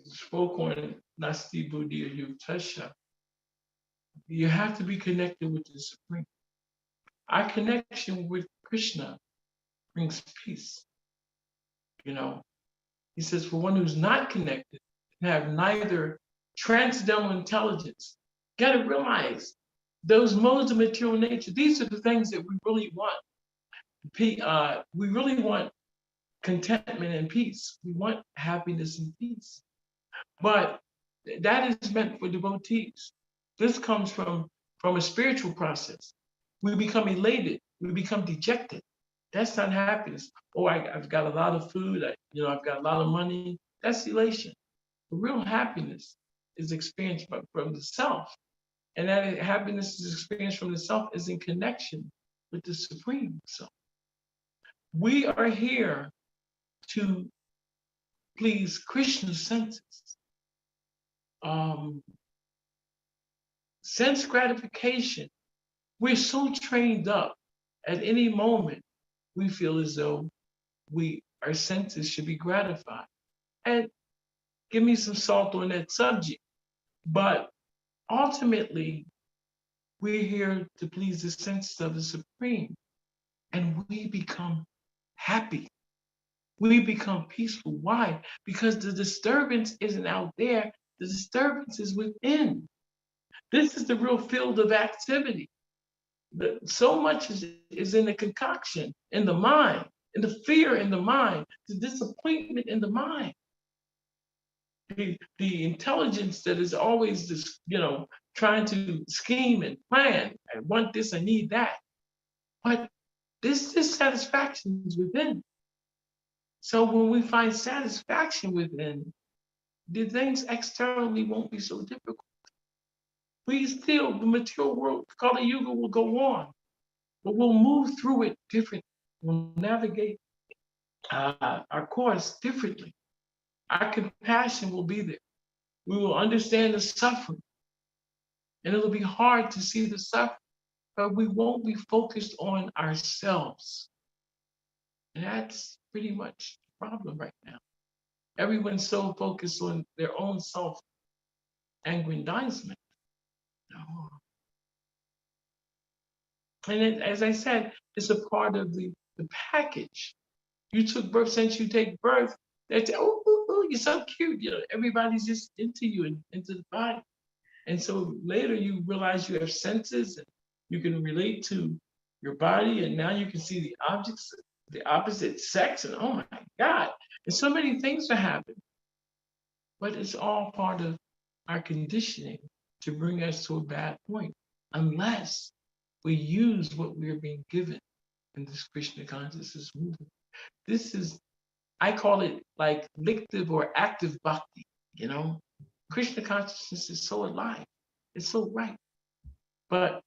spoke on Nasti Buddhi Yuktasha. You have to be connected with the Supreme. Our connection with Krishna brings peace. He says, for one who's not connected and have neither transcendental intelligence, got to realize those modes of material nature, these are the things that we really want. We really want contentment and peace. We want happiness and peace. But that is meant for devotees. This comes from a spiritual process. We become elated. We become dejected. That's not happiness. Oh, I've got a lot of food. I've got a lot of money. That's elation. The real happiness is experienced from the self. And that happiness is experienced from the self is in connection with the Supreme Self. We are here to please Krishna's senses. Sense gratification, we're so trained up at any moment we feel as though our senses should be gratified. And give me some salt on that subject. But ultimately, we're here to please the senses of the Supreme. And we become happy. We become peaceful. Why? Because the disturbance isn't out there. The disturbance is within. This is the real field of activity. So much is in the concoction, in the mind, in the fear in the mind, the disappointment in the mind. The intelligence that is always this, trying to scheme and plan. I want this, I need that. But this dissatisfaction is within. So when we find satisfaction within, the things externally won't be so difficult. The material world, Kali Yuga will go on, but we'll move through it differently. We'll navigate our course differently. Our compassion will be there. We will understand the suffering. And it'll be hard to see the suffering, but we won't be focused on ourselves. And that's pretty much the problem right now. Everyone's so focused on their own self-aggrandizement. No. And as I said, it's a part of the package. You took birth, since you take birth, they say, oh, you're so cute. Everybody's just into you and into the body. And so later you realize you have senses and you can relate to your body, and now you can see the objects, the opposite sex, and oh my God. And so many things are happening. But it's all part of our conditioning to bring us to a bad point, unless we use what we are being given in this Krishna consciousness movement. This is, I call it like lictive or active bhakti, Krishna consciousness is so alive. It's so right. But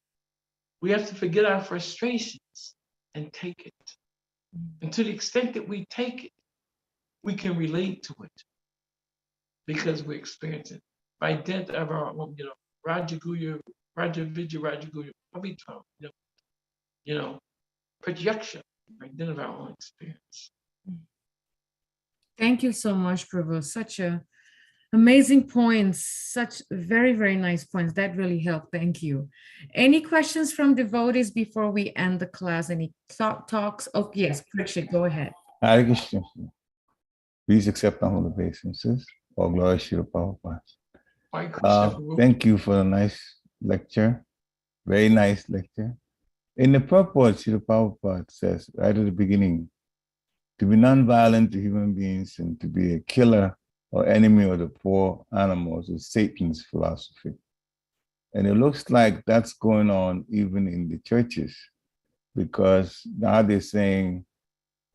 we have to forget our frustrations and take it. And to the extent that we take it, we can relate to it because we're experiencing it by dint of our own, Rajaguya, Rajavidya, Rajaguya, projection, by dint of our own experience. Thank you so much, Prabhu. Such a Amazing points. Such very, very nice points. That really helped. Thank you. Any questions from devotees before we end the class? Any talks? Oh, yes, Prikshit, go ahead. Hare Krishna. Please accept all the obeisances. All glory to the Prabhupada. Hare Krishna, Prabhu. Thank you for a nice lecture. Very nice lecture. In the purport, Srila Prabhupada says right at the beginning, to be non-violent to human beings and to be a killer or enemy of the poor animals is Satan's philosophy. And it looks like that's going on even in the churches, because now they're saying,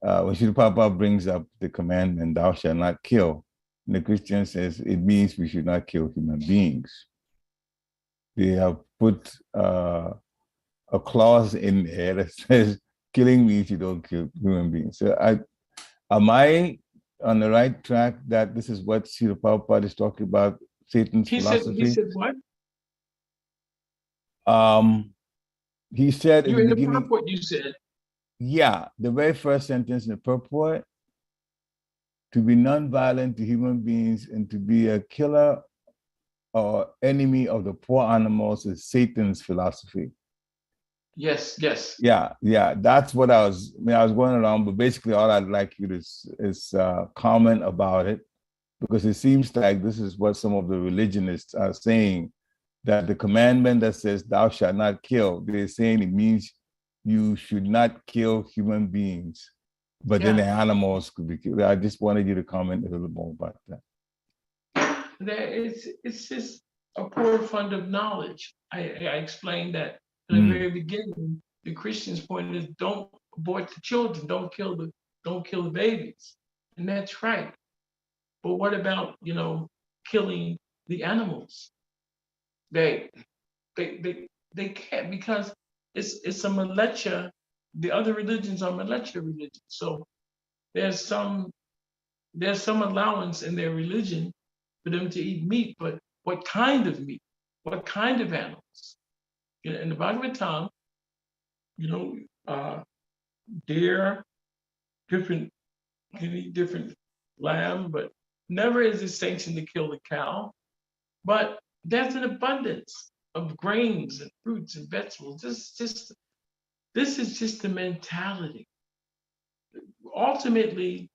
when Srila Prabhupada brings up the commandment, thou shalt not kill, and the Christian says it means we should not kill human beings. They have put a clause in there that says killing means you don't kill human beings. So am I on the right track that this is what Srila Prabhupada is talking about, Satan's philosophy? He said what? He said You in in the the beginning, purport you said. yeah, the very first sentence in the purport, to be non-violent to human beings and to be a killer or enemy of the poor animals is Satan's philosophy. Yes, yes. Yeah, that's what I was going around, but basically all I'd like you to is comment about it, because it seems like this is what some of the religionists are saying, that the commandment that says thou shalt not kill, they're saying it means you should not kill human beings, but then the animals could be killed. I just wanted you to comment a little more about that. It's just a poor fund of knowledge. I explained that in the very beginning. The Christian's point is don't abort the children, don't kill the babies, and that's right. But what about killing the animals? They can't, because it's a malecha. The other religions are malecha religions, so there's some allowance in their religion for them to eat meat, but what kind of meat? What kind of animals? In the Bhagavatam, deer, different lamb, but never is it sanctioned to kill the cow. But there's an abundance of grains and fruits and vegetables. This is just the mentality. Ultimately,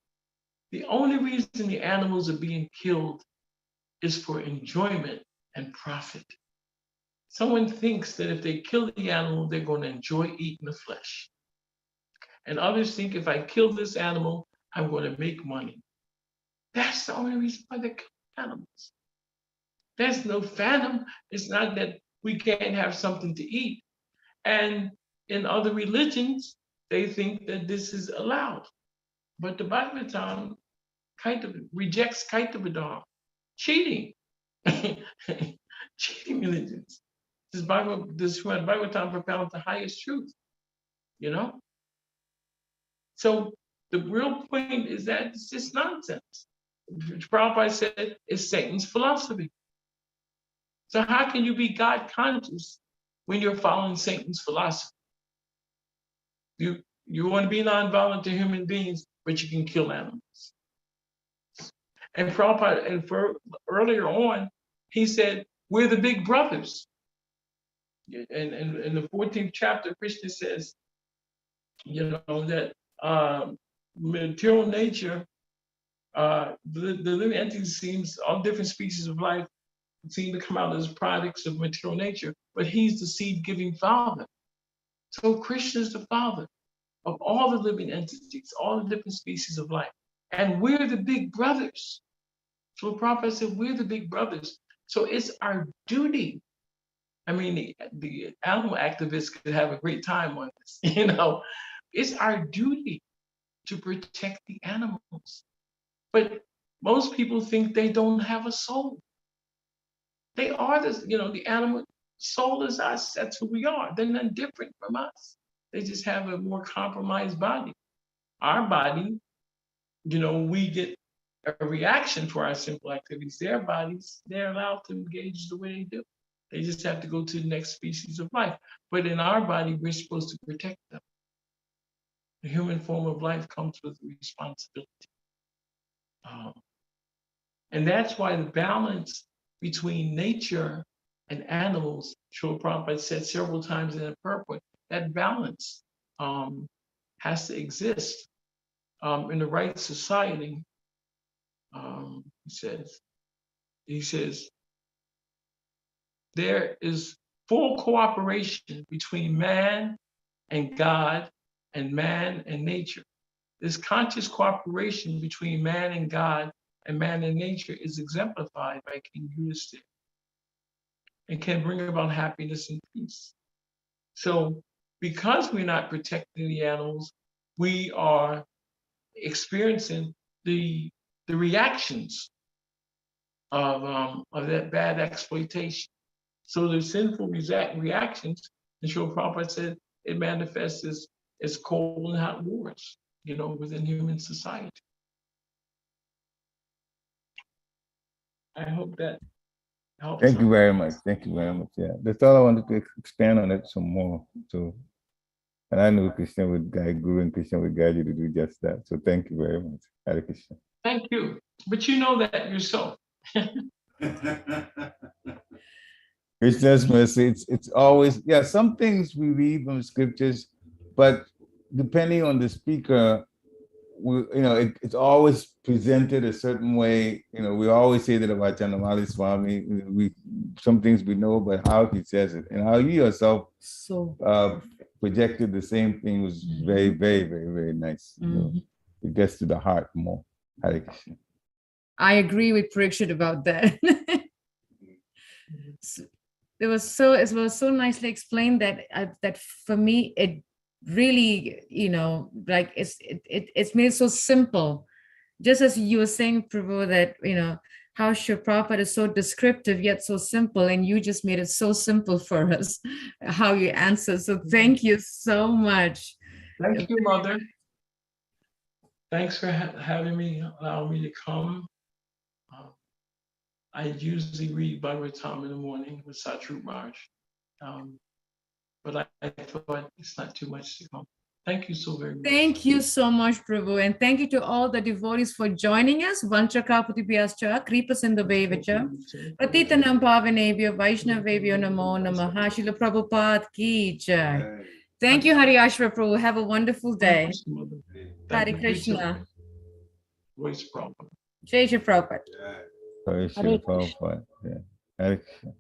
the only reason the animals are being killed is for enjoyment and profit. Someone thinks that if they kill the animal, they're going to enjoy eating the flesh. And others think if I kill this animal, I'm going to make money. That's the only reason why they kill animals. There's no phantom. It's not that we can't have something to eat. And in other religions, they think that this is allowed. But the Bhagavatam kind of rejects Kaitavadam, cheating. Cheating religions. This Srimad Bhagavatam propounds the highest truth, So the real point is that it's just nonsense. Prabhupada said it's Satan's philosophy. So how can you be God conscious when you're following Satan's philosophy? You want to be nonviolent to human beings, but you can kill animals. And Prabhupada, earlier on, he said, we're the big brothers. And in the 14th chapter, Krishna says, that material nature, the living entities all different species of life seem to come out as products of material nature, but he's the seed-giving father. So Krishna is the father of all the living entities, all the different species of life. And we're the big brothers. So Prabhupada said, we're the big brothers. So it's our duty. I mean, the animal activists could have a great time on this, It's our duty to protect the animals. But most people think they don't have a soul. They are the animal soul is us. That's who we are. They're not different from us. They just have a more compromised body. Our body, we get a reaction for our simple activities. Their bodies, they're allowed to engage the way they do. They just have to go to the next species of life. But in our body, we're supposed to protect them. The human form of life comes with responsibility. And that's why the balance between nature and animals, Srila Prabhupada said several times in the purport, that balance has to exist in the right society. He says, there is full cooperation between man and God and man and nature. This conscious cooperation between man and God and man and nature is exemplified by King Yudhisthira and can bring about happiness and peace. So because we're not protecting the animals, we are experiencing the reactions of that bad exploitation. So the sinful reactions, and Srila Prabhupada said, it manifests as cold and hot wars, within human society. I hope that helps. Thank you very much. Thank you very much. Yeah, that's all I wanted to expand on it some more. So, and I know Krishna would guide, Guru and Krishna would guide you to do just that. So thank you very much. Hare Krishna. Thank you. But you know that yourself. Krishna's mercy, it's always, some things we read from scriptures, but depending on the speaker, it's always presented a certain way. We always say that about Chandamali Swami. Some things we know, but how he says it and how you yourself projected the same thing was very, very, very, very nice. It gets to the heart more. Hare Krishna. I agree with Parikshit about that. It was so nicely explained that for me it really, it's made so simple. Just as you were saying, Prabhu, that how Srila Prabhupada is so descriptive yet so simple, and you just made it so simple for us how you answered. So thank you so much. Thank you, Mother. Thanks for having me, allowing me to come. I usually read Bhagavatam in the morning with Satrup Maharaj, but I thought it's not too much to come. Thank you so very much. Thank you so much, Prabhu, and thank you to all the devotees for joining us. Vanchakapatibhyascha, Kripasindovevacha, Patitanam Pavanebhyo, Vaishnavebhyo Namo Namaha, Srila Prabhupada Ki Jai. Thank you, Haryasva Prabhu. Have a wonderful day. Hare Krishna. Voice problem. Jai Shri Prabhupada. Hare Krishna. Hare Krishna.